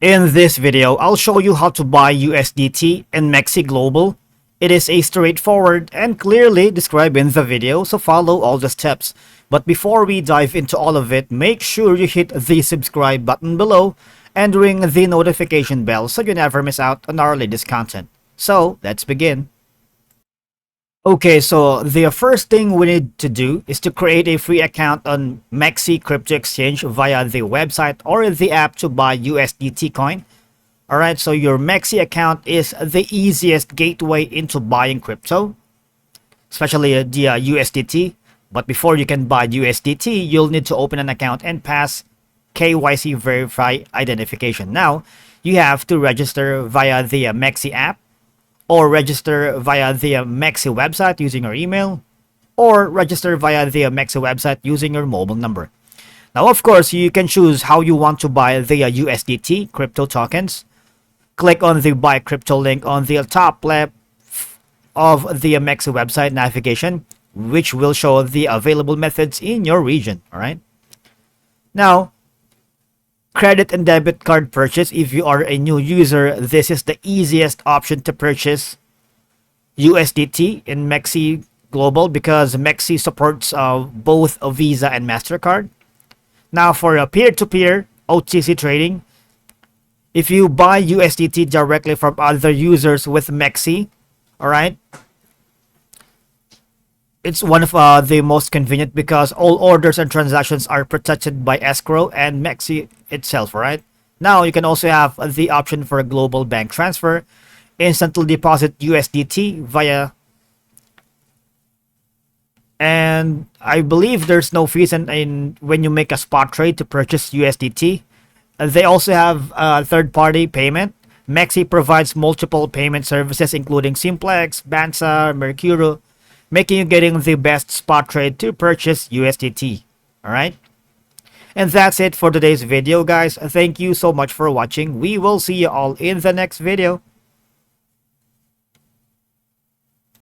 In this video, I'll show you how to buy USDT in MEXC Global. It is a straightforward and clearly described in the video, so follow all the steps. But before we dive into all of it, make sure you hit the subscribe button below and ring the notification bell so you never miss out on our latest content. So, let's begin. Okay, so the first thing we need to do is to create a free account on MEXC crypto exchange via the website or the app to buy USDT coin. Alright, so your MEXC account is the easiest gateway into buying crypto, especially the USDT. But before you can buy USDT, you'll need to open an account and pass KYC verify identification. Now, you have to register via the MEXC app, or register via the MEXC website using your email, or register via the MEXC website using your mobile number. Now, of course, you can choose how you want to buy the USDT crypto tokens. Click on the buy crypto link on the top left of the MEXC website navigation, which will show the available methods in your region. All right. Now, credit and debit card purchase. If you are a new user, this is the easiest option to purchase USDT in MEXC Global because MEXC supports both a Visa and MasterCard. Now, for a peer-to-peer OTC trading, if you buy USDT directly from other users with MEXC, all right, it's one of the most convenient because all orders and transactions are protected by escrow and MEXC itself, right? Now, you can also have the option for a global bank transfer, instantly deposit USDT via, and I believe there's no fees in when you make a spot trade to purchase USDT. They also have third-party payment. MEXC provides multiple payment services including Simplex, Bansa, Mercuro, making you getting the best spot trade to purchase USDT. Alright? And that's it for today's video, guys. Thank you so much for watching. We will see you all in the next video.